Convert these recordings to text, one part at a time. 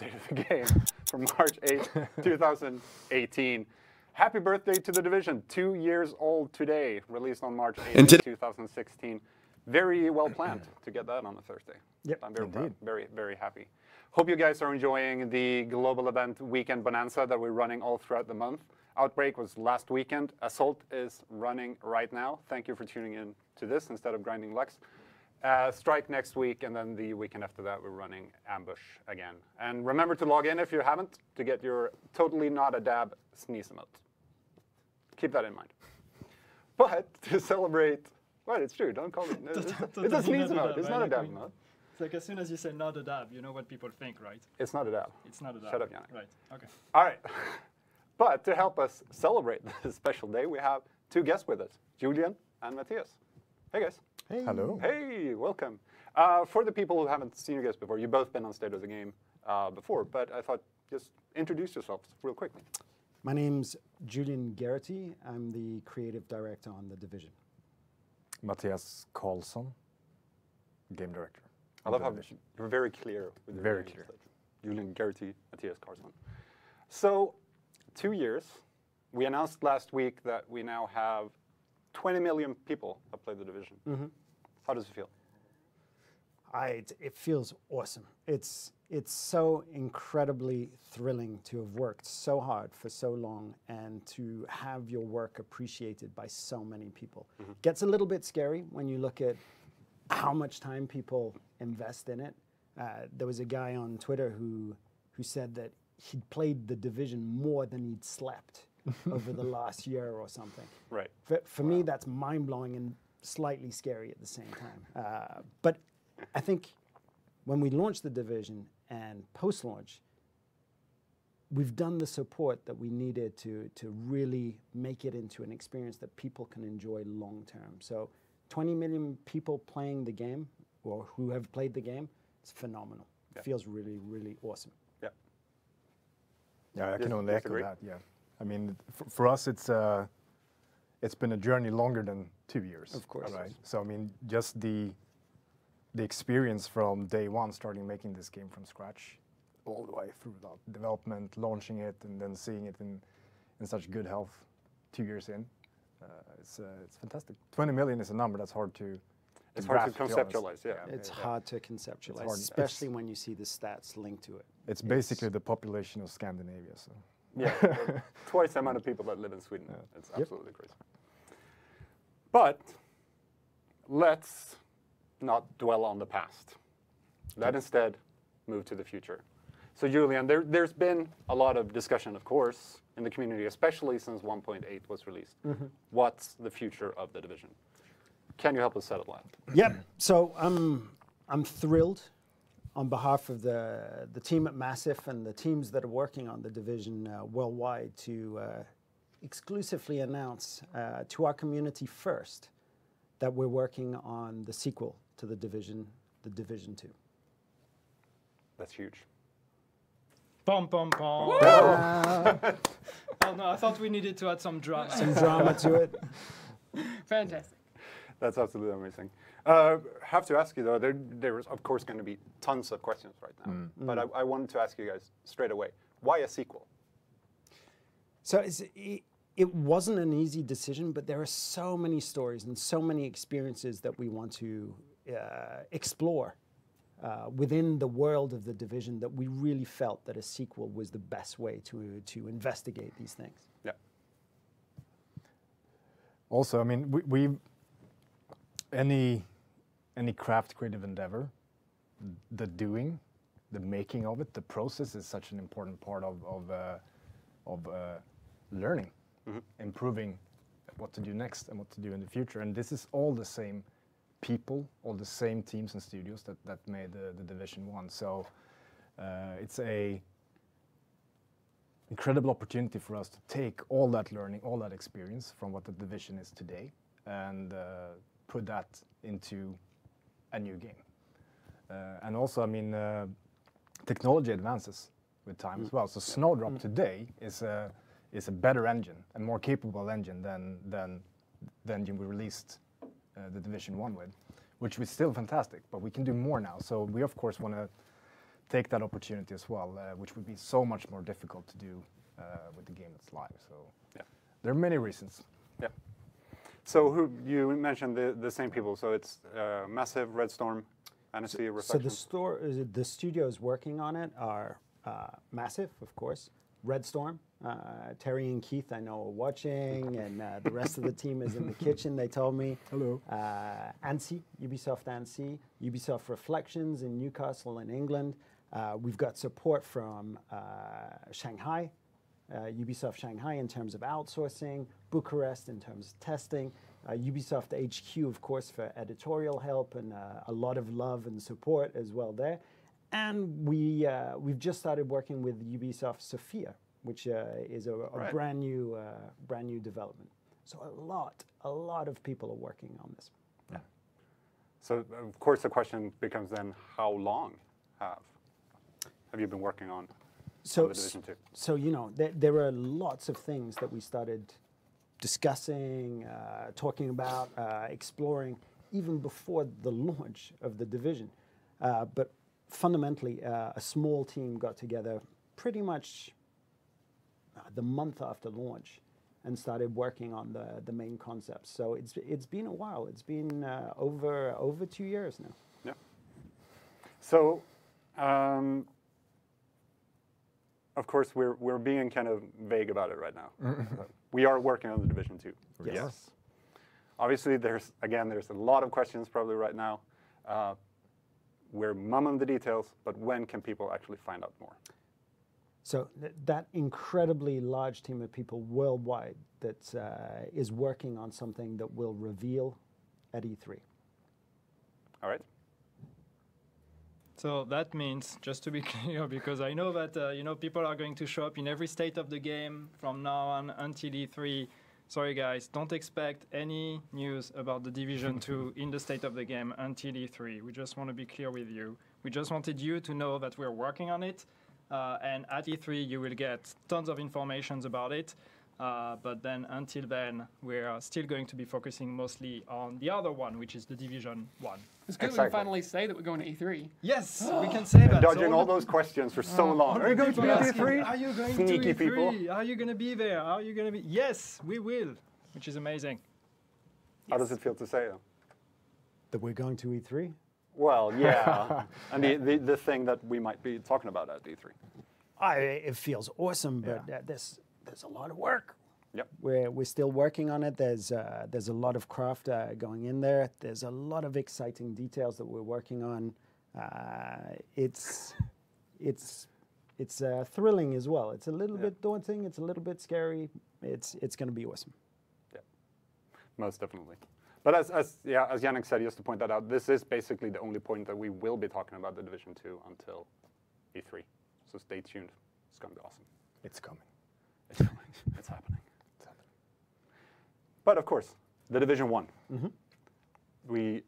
State of the Game from March 8th, 2018. Happy birthday to The Division, 2 years old today, released on March 8th, 2016. Very well planned to get that on a Thursday. Yep, I'm very proud, very happy. Hope you guys are enjoying the global event Weekend Bonanza that we're running all throughout the month. Outbreak was last weekend. Assault is running right now. Thank you for tuning in to this instead of grinding Lux. Strike next week, and then the weekend after that, we're running Ambush again. And remember to log in if you haven't to get your totally not a dab sneeze emote. Keep that in mind. But to celebrate, well, it's true. Don't call it. It's a sneeze emote. It's not a dab emote. It's like as soon as you say not a dab, you know what people think, right? It's not a dab. It's not a dab. Shut up, Yannick. Right. Okay. All right. But to help us celebrate this special day, we have two guests with us, Julian and Matthias. Hey, guys. Hey. Hello. Hey, welcome. For the people who haven't seen you guys before, you've both been on State of the Game before, but I thought just introduce yourselves real quickly. My name's Julian Garrity. I'm the creative director on The Division. Matthias Karlsson, game director. I love how you're very clear with your Very names. clear. Julian Garrity, Matthias Karlsson. So, 2 years. We announced last week that we now have 20 million people that play The Division. Mm-hmm. How does it feel? It feels awesome. It's so incredibly thrilling to have worked so hard for so long and to have your work appreciated by so many people. Mm-hmm. Gets a little bit scary when you look at how much time people invest in it. There was a guy on Twitter who said that he'd played The Division more than he'd slept over the last year or something. Right. For me, that's mind-blowing and slightly scary at the same time. But I think when we launched The Division and post-launch, we've done the support that we needed to really make it into an experience that people can enjoy long-term. So 20 million people playing the game, or who have played the game, it's phenomenal. Yeah. It feels really, really awesome. Yeah. Yeah, I can only echo that, yeah. I mean, for us, it's been a journey longer than 2 years. Of course. Right? So, I mean, just the experience from day one, starting making this game from scratch, all the way through the development, launching it, and then seeing it in such good health 2 years in, it's fantastic. 20 million is a number that's hard to It's hard to conceptualize, yeah. It's hard to conceptualize, especially when you see the stats linked to it. It's basically the population of Scandinavia, so. Yeah, twice the amount of people that live in Sweden. Yeah. It's absolutely crazy. But let's not dwell on the past. Let instead move to the future. So Julian, there's been a lot of discussion, of course, in the community, especially since 1.8 was released. Mm-hmm. What's the future of The Division? Can you help us settle that? Yep. So I'm thrilled on behalf of the team at Massive and the teams that are working on The Division worldwide to exclusively announce to our community first that we're working on the sequel to The Division 2. That's huge. Pom pom pom. Oh no, I thought we needed to add some drama. Some drama to it. Fantastic. That's absolutely amazing. Have to ask you though, there's of course going to be tons of questions right now, but I wanted to ask you guys straight away, why a sequel? So it wasn't an easy decision, but there are so many stories and so many experiences that we want to explore within the world of The Division that we really felt that a sequel was the best way to investigate these things. Yeah. Also, I mean, any craft creative endeavor, the doing, the making of it, the process is such an important part of learning, improving what to do next and what to do in the future. And this is all the same people, all the same teams and studios that made the Division 1. So it's a incredible opportunity for us to take all that learning, all that experience from what the Division is today and put that into a new game. And also, I mean, technology advances with time as well. So Snowdrop today is a better engine, a more capable engine than the engine we released the Division 1 with, which was still fantastic, but we can do more now. So we, of course, want to take that opportunity as well, which would be so much more difficult to do with the game that's live. So there are many reasons. Yeah. So who you mentioned the same people. So it's Massive, Red Storm, Annecy, Reflections. So the studios working on it are Massive, of course, Red Storm, Terry and Keith I know are watching, and the rest of the team is in the kitchen, they told me. Hello. Annecy, Ubisoft Annecy, Ubisoft Reflections in Newcastle in England. We've got support from Shanghai, Ubisoft Shanghai in terms of outsourcing, Bucharest in terms of testing, Ubisoft HQ, of course, for editorial help and a lot of love and support as well there. And we've just started working with Ubisoft Sofia, which is a brand new development. So a lot of people are working on this. Yeah. So of course the question becomes then, how long have you been working on the Division 2? So you know, there are lots of things that we started discussing, talking about, exploring, even before the launch of the Division. But fundamentally, a small team got together pretty much the month after launch and started working on the main concepts. So it's been a while. It's been over 2 years now. Yeah. So, of course, we're being kind of vague about it right now. We are working on the Division 2. Yes. Obviously, there's a lot of questions probably right now. We're mumming the details, but when can people actually find out more? So that incredibly large team of people worldwide that is working on something that will reveal at E3. All right. So that means, just to be clear, because I know that people are going to show up in every state of the game from now on until E3. Sorry guys, don't expect any news about the Division 2 in the state of the game until E3. We just want to be clear with you. We just wanted you to know that we're working on it. And at E3 you will get tons of information about it. But then until then, we're still going to be focusing mostly on the other one, which is the Division 1. It's good we can finally say that we're going to E3. Yes, we can say that. Dodging all those questions for so long. Are you going to be at E3? Are you going Sneaky to E3? people. Are you going to be there? Are you going to be? Yes, we will, which is amazing. How does it feel to say that? That we're going to E3? Well, yeah. And the thing that we might be talking about at E3. It feels awesome, but there's a lot of work. Yep. We're still working on it. There's a lot of craft going in there. There's a lot of exciting details that we're working on. It's thrilling as well. It's a little bit daunting. It's a little bit scary. It's going to be awesome. Yeah, most definitely. But as Yannick said, just to point that out, this is basically the only point that we will be talking about the Division 2 until E3. So stay tuned. It's going to be awesome. It's coming. It's coming. It's happening. It's happening. But of course, the Division 1. We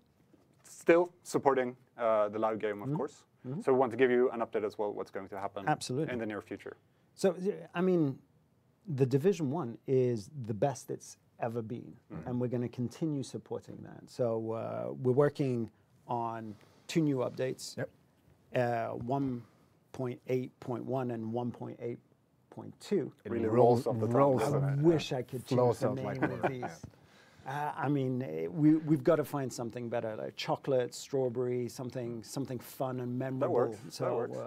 still supporting the live game, of course. So we want to give you an update as well what's going to happen in the near future. So, I mean, the Division 1 is the best it's ever been, and we're going to continue supporting that. So we're working on 2 new updates, 1.8.1 and 1.8.2. It really rolls off the tongue. I wish I could choose the name of these. I mean, we've got to find something better, like chocolate, strawberry, something fun and memorable. That works.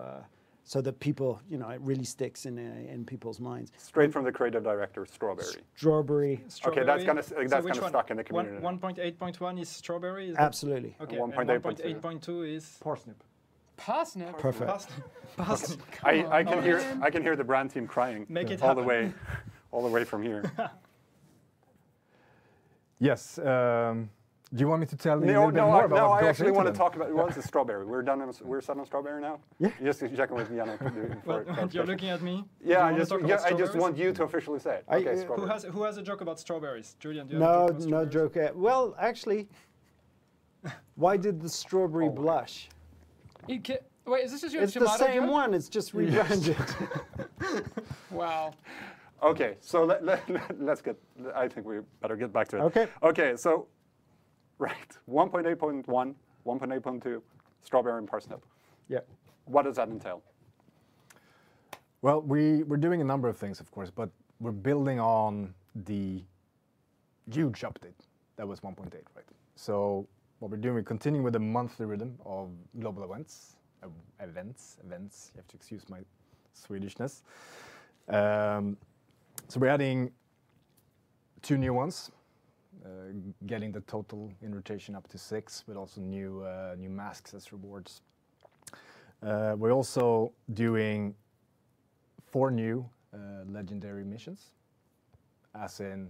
So that people, it really sticks in people's minds. Straight from the creative director, strawberry. Strawberry. Okay, that's kind of stuck in the community. 1.8.1 is strawberry. Is Absolutely. Okay. 1.8.2 is parsnip. Parsnip. Perfect. Parsnip. I can hear the brand team crying all the way from here. Yes. Do you want me to tell you a little bit more about No, what I goes actually into want to them? talk about what's the strawberry. We're set on strawberry now? Yeah. Just checking with Yannick. You're looking at me? Yeah, I just want you to officially say it. Okay, strawberry. Who has a joke about strawberries? Julian, do you have a joke about No strawberries? joke. Well, actually, why did the strawberry blush? Wait, is this just your It's the tomato same joke? one. It's just rebranded. Wow. Okay, so let's get. I think we better get back to it. Okay. Okay, so, right, 1.8.1, 1.8.2, strawberry and parsnip. Yeah. what does that entail? Well, we're doing a number of things, of course, but we're building on the huge update that was 1.8, right? So what we're doing, we're continuing with the monthly rhythm of global events. Events. You have to excuse my Swedishness. So we're adding 2 new ones, getting the total in rotation up to 6, but also new masks as rewards. We're also doing 4 new legendary missions, as in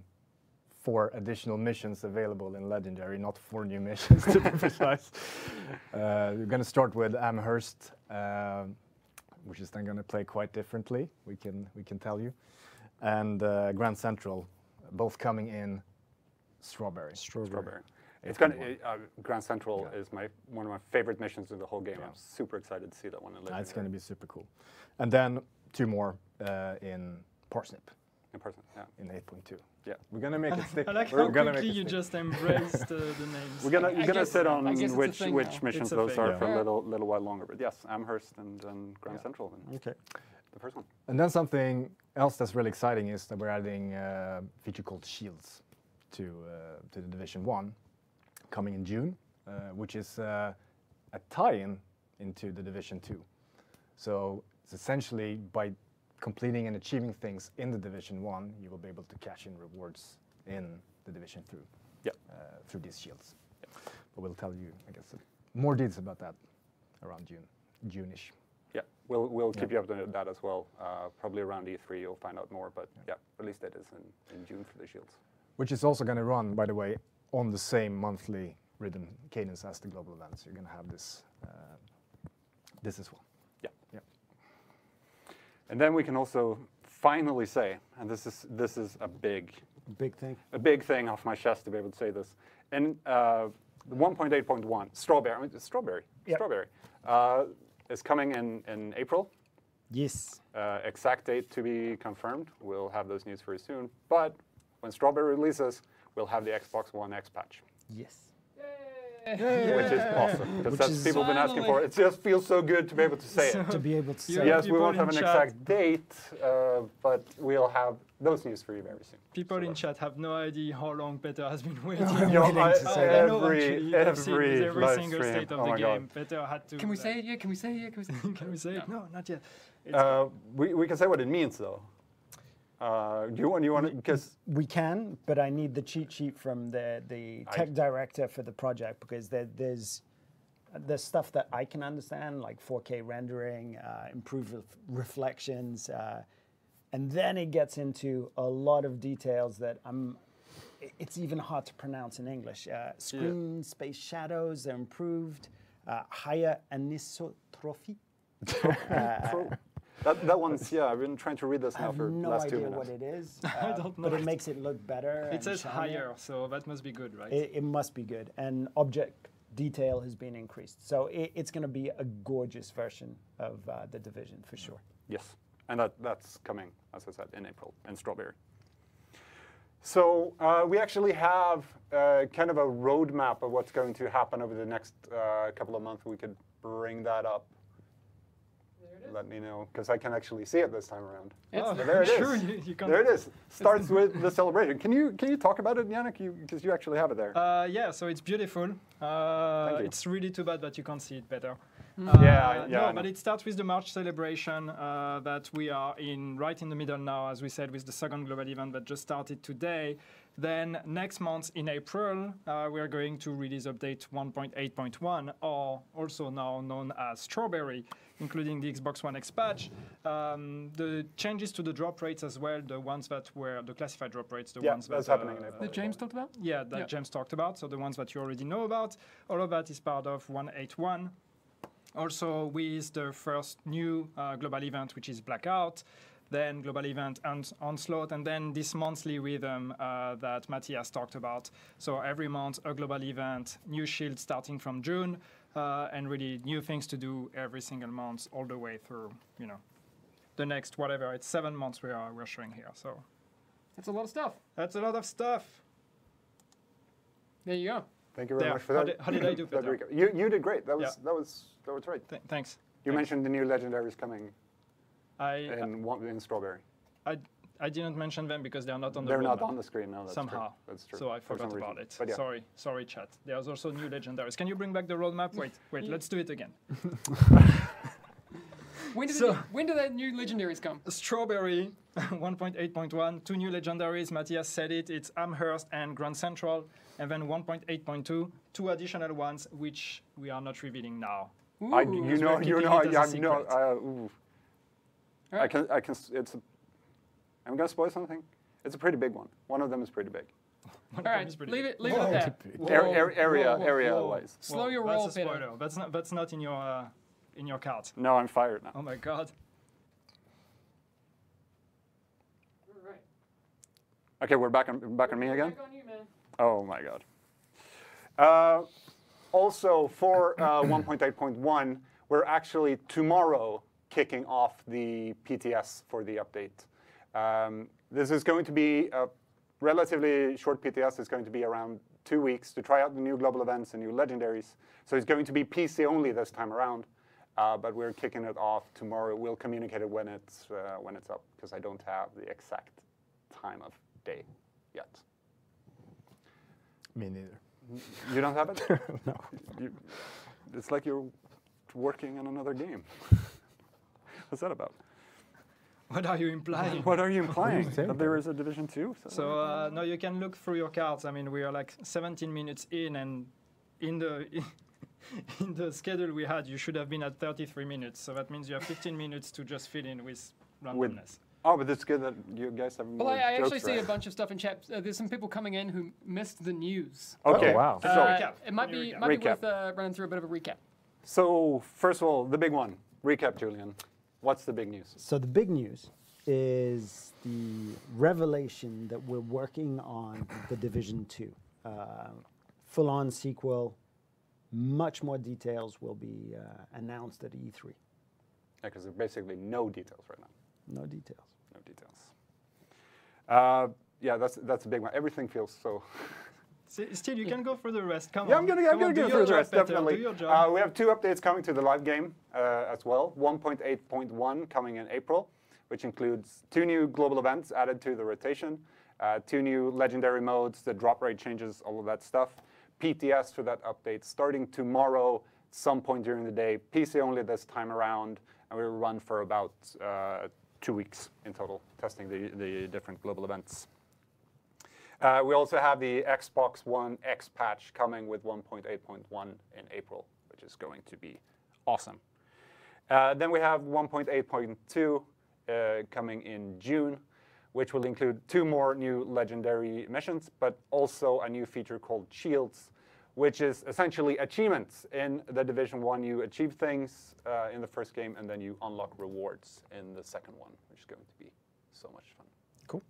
4 additional missions available in legendary, not 4 new missions to be precise. We're going to start with Amherst, which is then going to play quite differently. We can tell you, and Grand Central, both coming in Strawberry. It's going to Grand Central is one of my favorite missions in the whole game. Yeah. I'm super excited to see that one in legendary. It's going to be super cool, and then 2 more in Parsnip. In person, yeah. In 8.2. Yeah. We're gonna make it stick. I like We're how gonna quickly make it you stick. just embraced the names. You're gonna guess- sit on I guess it's a which thing now. missions It's a those thing. are Yeah. for a little while longer. But yes, Amherst and Grand Central. And Okay. the first one. And then something else that's really exciting is that we're adding a feature called Shields to the Division 1, coming in June, which is a tie-in into the Division 2. So it's essentially by completing and achieving things in the Division 1, you will be able to cash in rewards in the Division through these shields. But we'll tell you, I guess, more details about that around June-ish. Yeah, we'll keep you up to that as well. Probably around E3 you'll find out more. But yeah, at least it is in June for the shields. Which is also going to run, by the way, on the same monthly rhythm cadence as the global events. You're going to have this as well. Yeah. Yeah. And then we can also finally say, and this is a big Big thing. off my chest to be able to say this. In 1.8.1, Strawberry Yep. is coming in April. Yes. Exact date to be confirmed. We'll have those news very soon. But when Strawberry releases, we'll have the Xbox One X patch, Yes. which is awesome because Which that's is- people have been asking for. It just feels so good to be able to say it. To be able to Yeah. say. Yes, we people won't have in an chat- exact date, but we'll have those news for you very soon. People So, in chat have no idea how long Peter has been waiting. I'm You know, waiting to say I know every actually, I've seen with every live single stream. state of Oh the my game. God. Peter had to. Can we say it yet? Can we say it yet? Can we say it yet? Can we say it? No, not yet. It's we can say what it means though. Do you want to because We can, but I need the cheat sheet from the tech director for the project because there's stuff that I can understand, like 4K rendering, improved reflections, and then it gets into a lot of details that it's even hard to pronounce in English. Screen space shadows are improved, higher anisotropy. that one's I've been trying to read this I now have for no last 2 idea minutes. what it is, I don't know but it it. makes it look better. It and says shinier. higher, so that must be good, right? It must be good. And object detail has been increased. So it's going to be a gorgeous version of the Division for sure. Yes, and that's coming, as I said, in April in Strawberry. So we actually have kind of a roadmap of what's going to happen over the next couple of months. We could bring that up. Let me know, because I can actually see it this time around. Oh, there it is. sure, you can. There it is. Starts with the celebration. Can you talk about it, Yannick? Because you actually have it there. Yeah, so it's beautiful. Thank you. It's really too bad that you can't see it better. Yeah, I No, know. but it starts with the March celebration that we are right in the middle now, as we said, with the second global event that just started today. Then next month in April, we are going to release update 1.8.1, or also now known as Strawberry, including the Xbox One X patch. The changes to the drop rates as well, the ones that were the classified drop rates, the Yeah, ones that's that happening in April. That James talked about? yeah, that Yeah. James talked about, so the ones that you already know about. All of that is part of 181. Also with the first new global event, which is Blackout, then global event and Onslaught, and then this monthly rhythm that Matthias talked about. So every month a global event, new shield starting from June, and really new things to do every single month all the way through, the next whatever, it's 7 months we're showing here. So That's a lot of stuff. that's a lot of stuff. There you go. Thank you very Yeah, much for how that. how did I do, Peter? Federico. You did great. That was Yeah. that was right. Thanks. You mentioned the new legendaries coming I in Strawberry. I didn't mention them because they are not on the They're roadmap. not on the screen, no, that's Somehow. true. That's true. So I for forgot some about reason. it. But yeah. Sorry, chat. There's also new legendaries. Can you bring back the roadmap? Wait, let's do it again. When do the new legendaries come? Strawberry 1.8.1, 2 new legendaries. Matthias said it. It's Amherst and Grand Central. And then 1.8.2, 2 additional ones, which we are not revealing now. Ooh. we're keeping it as a secret. All right. I'm gonna spoil something. It's a pretty big one. One of them is pretty big. All right, leave it at that. Area-wise. Slow your roll, That's a Peter. spoiler. That's not in your card. No, I'm fired now. Oh my god. All right. Okay, we're back on me again. Back on you, man. Oh my god. Also, for 1.8.1, we're actually tomorrow kicking off the PTS for the update. This is going to be a relatively short PTS. It's going to be around 2 weeks to try out the new global events and new legendaries. So it's going to be PC only this time around, but we're kicking it off tomorrow. We'll communicate it when it's up, because I don't have the exact time of day yet. Me neither. You don't have it? No. It's like you're working on another game. What's that about? What are you implying? What are you implying? saying? That there is a Division 2? So no, you can look through your cards. I mean, we are like 17 minutes in, and in the in the schedule we had, you should have been at 33 minutes. So that means you have 15 minutes to just fill in with randomness. Oh, but it's good that you guys have more Well, I actually jokes, see right? a bunch of stuff in chat. There's some people coming in who missed the news. Okay. Oh, wow. So, recap. It might Can be you recap? worth running through a bit of a recap. so first of all, the big one. Recap, Julian. What's the big news? So the big news is the revelation that we're working on the Division 2. Full-on sequel. Much more details will be announced at E3. Because there's basically no details right now. No details. No details. Yeah, that's a big one. Everything feels so. Still, you can go for the rest. Come Yeah, on. I'm Come gonna on, do go your through the job rest, better, definitely. Do your job. We have 2 updates coming to the live game as well. 1.8.1 coming in April, which includes 2 new global events added to the rotation, 2 new legendary modes, the drop rate changes, all of that stuff. PTS for that update starting tomorrow, some point during the day. PC only this time around, and we will run for about 2 weeks in total, testing the different global events. We also have the Xbox One X patch coming with 1.8.1 in April, which is going to be awesome. Then we have 1.8.2 coming in June, which will include 2 more new legendary missions, but also a new feature called Shields, which is essentially achievements. In the Division 1, you achieve things in the first game, and then you unlock rewards in the second one, which is going to be so much fun. Cool.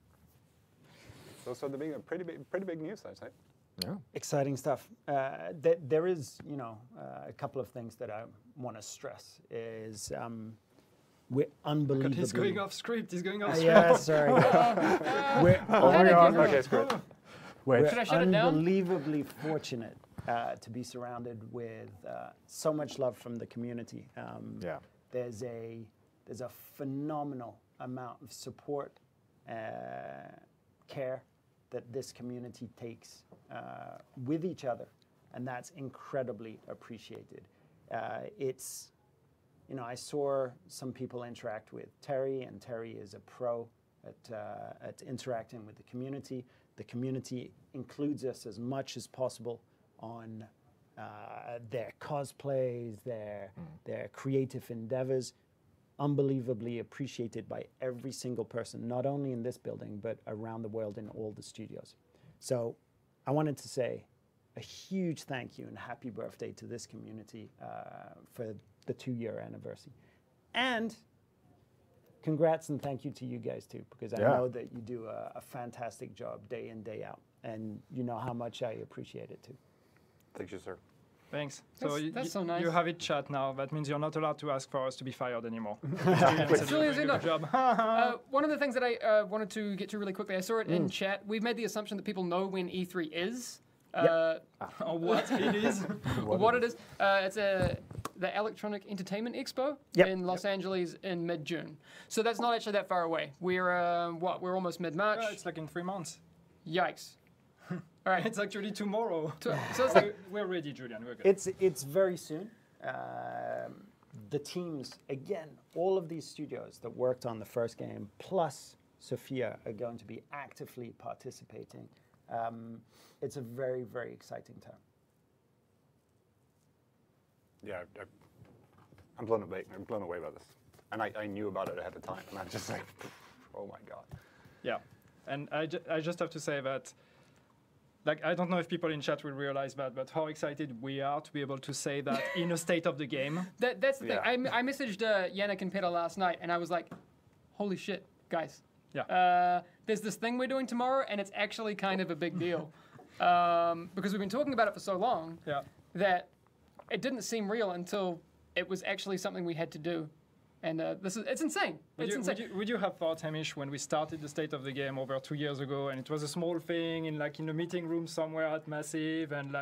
Those are the pretty big news, I'd say. Yeah. Exciting stuff. There is, a couple of things that I want to stress is we're unbelievably. He's going off script. He's going off script. Yeah, sorry. We're Okay, screw it. Wait. We're Should I shut it down? unbelievably fortunate to be surrounded with so much love from the community. Yeah. There's a phenomenal amount of support, care that this community takes with each other, and that's incredibly appreciated. It's, I saw some people interact with Terry, and Terry is a pro at interacting with the community. The community includes us as much as possible on their cosplays, their creative endeavors. Unbelievably appreciated by every single person, not only in this building, but around the world in all the studios. So I wanted to say a huge thank you and happy birthday to this community for the 2-year anniversary. And congrats and thank you to you guys too, because I know that you do a fantastic job day in, day out. And you know how much I appreciate it too. Thank you, sir. Thanks. That's so nice. You have it chat now. That means you're not allowed to ask for us to be fired anymore. Julian's in job. One of the things that I wanted to get to really quickly, I saw it in chat. We've made the assumption that people know when E3 is. Or what it is. Or what it is. It's the Electronic Entertainment Expo Yep. in Los Angeles in mid-June. So that's not actually that far away. We're what? We're almost mid-March. Yeah, it's like in 3 months. Yikes! All right, It's actually tomorrow. so it's like We're ready, Julian. We're good. It's very soon. The teams, again, all of these studios that worked on the first game, plus Sophia, are going to be actively participating. It's a very, very exciting time. Yeah, I'm blown away. I'm blown away by this, and I knew about it ahead of time, and I'm just like, oh my god. Yeah, and I just have to say that, like, I don't know if people in chat will realize that, but how excited we are to be able to say that in a state of the game. that's the thing. Yeah. I messaged Yannick and Peter last night, and I was like, "Holy shit, guys! Yeah. There's this thing we're doing tomorrow, and it's actually kind of a big deal because we've been talking about it for so long Yeah. that it didn't seem real until it was actually something we had to do." And it's insane. Would you have thought, Hamish, when we started the state of the game over 2 years ago, and it was a small thing in a meeting room somewhere at Massive, and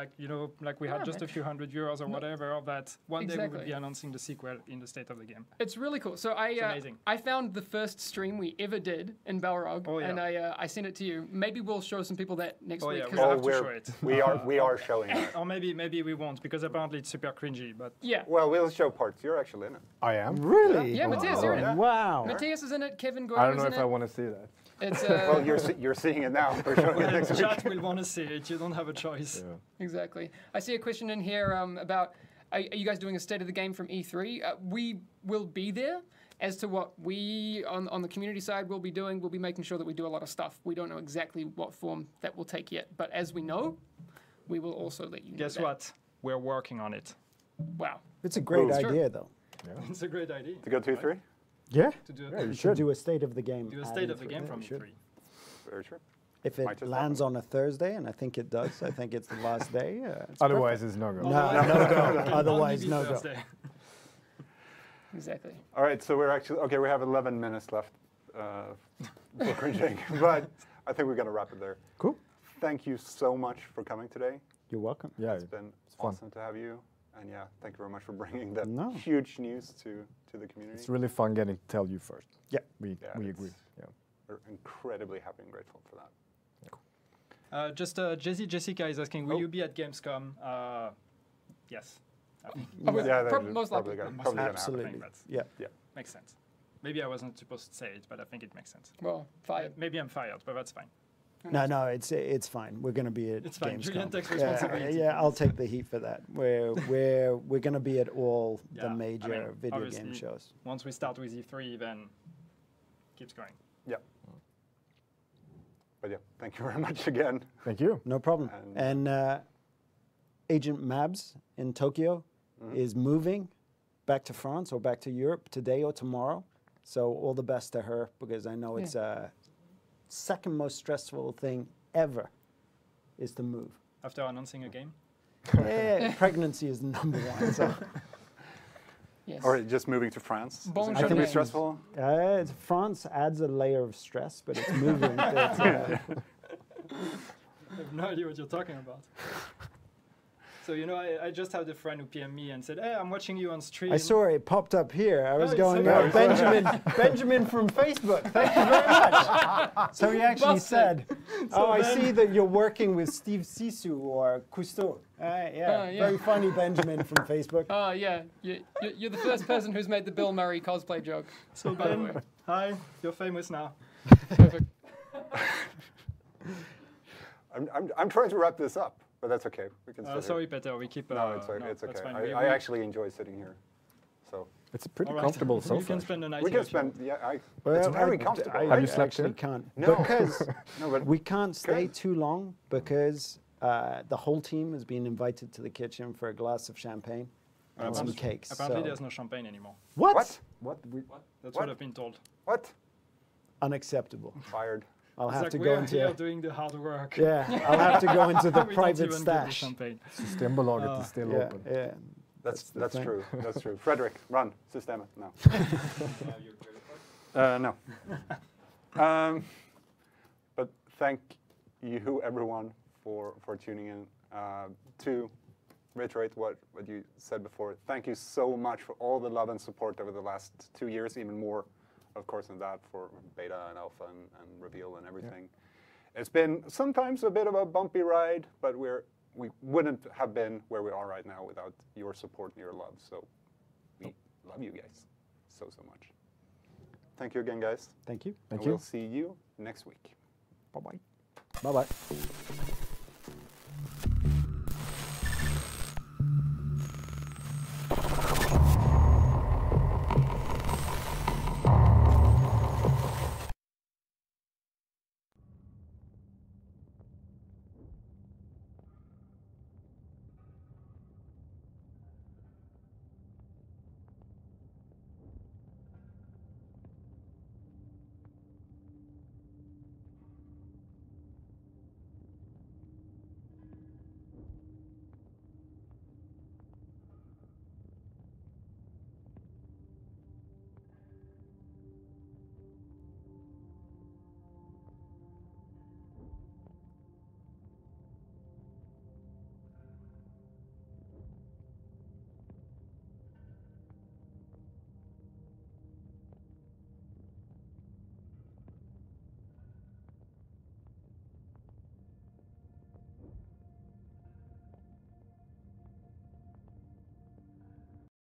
we had just a few €100 or whatever, that one day we would be announcing the sequel in the state of the game. It's really cool. So amazing. I found the first stream we ever did in Balrog, and I sent it to you. Maybe we'll show some people that next week. Yeah, 'cause we'll have to show it. We are showing it. Or maybe we won't, because apparently it's super cringy. But yeah. Well, we'll show parts. You're actually in it. I am. Really? Yeah, Matthias, you're in it. Wow. Matthias is in it. Kevin I Goyer don't is know in if it. I want to see that. It's Well, you're seeing it now. We're showing it next week. chat will want to see it. You don't have a choice. Yeah. exactly. I see a question in here about are you guys doing a state of the game from E3? We will be there. As to what we on the community side will be doing, we'll be making sure that we do a lot of stuff. We don't know exactly what form that will take yet, but as we know, we will also let you know. Guess that. what? We're working on it. Wow. It's a great Cool. idea, though. It's a great idea. To go 2-3? Yeah. To do, Yeah, you You should should. do a state of the game. do a at state of the E3. game Yeah, from you should. E3. Very true. If Might it just lands on a Thursday, and I think it does, I think it's the last day. It's Otherwise, it's no go. No, no go. Otherwise, no go. Thursday. Exactly. All right, so we're actually okay. We have 11 minutes left for cringing, but I think we're gonna wrap it there. Cool. Thank you so much for coming today. You're welcome. Yeah, It's been fun. awesome to have you, and yeah, thank you very much for bringing that No. huge news to the community. it's really fun getting to tell you first. Yeah. We Yeah, agree. it's- Yeah. We're incredibly happy and grateful for that. Jessica is asking, will you be at Gamescom? Yes. I think Most likely. Probably gonna happen. Absolutely. that's- Yeah. Makes sense. Maybe I wasn't supposed to say it, but I think it makes sense. Well, fired. Maybe I'm fired, but that's fine. No, it's fine. We're going to be at It's fine. Gamescom. Julian takes Yeah, responsibility. yeah, I'll take the heat for that. We're going to be at all Yeah, the I major mean, video game obviously, shows. Once we start with E3, then keeps going. Yeah. But yeah, thank you very much again. Thank you. No problem. And- And Agent Mabs in Tokyo is moving back to France or back to Europe today or tomorrow. So all the best to her, because I know it's a second most stressful thing ever is to move. After announcing a game? Pregnancy is number one. So Yes. Or just moving to France. Bon Is it gonna be journée. stressful? France adds a layer of stress, but it's moving. That's, I have no idea what you're talking about. So, I just had a friend who PM'd me and said, hey, I'm watching you on stream. I saw it popped up here. I was it's going, okay. Benjamin from Facebook. Thank you very much. So he actually said, I see that you're working with Steve Sisu or Cousteau. Yeah, very funny Benjamin from Facebook. Oh, yeah. You're the first person who's made the Bill Murray cosplay joke. So, by the way. Ben, hi, you're famous now. Perfect. I'm trying to wrap this up, but that's okay. We can. sit Sorry, Peter, we keep... Here. No, it's that's okay. fine. I actually enjoy sitting here, so It's a pretty All right. comfortable You sofa. can spend the night we here can if you spend. Yeah, Well, it's very comfortable. I Have you slept actually in? can't. No. Because No, but we can't stay Good. too long because the whole team has been invited to the kitchen for a glass of champagne and some cakes. Apparently so- there's no champagne anymore. What? What? That's What? what I've been told. What? Unacceptable. Fired. I'll It's have like to we're go here into. doing the hard work. Yeah, I'll have to go into the We don't private even give the stash. champagne. Systembolaget is still Yeah, open. yeah. That's the thing. true. That's true. Frederick, run. Systemet. No. No. But thank you, everyone, for tuning in to reiterate what you said before. Thank you so much for all the love and support over the last 2 years, even more, of course, than that for beta and alpha and reveal and everything. Yeah. It's been sometimes a bit of a bumpy ride, but we wouldn't have been where we are right now without your support and your love. So we love you guys so much. Thank you again, guys. Thank you. Thank you. We'll see you next week. Bye-bye. Bye-bye.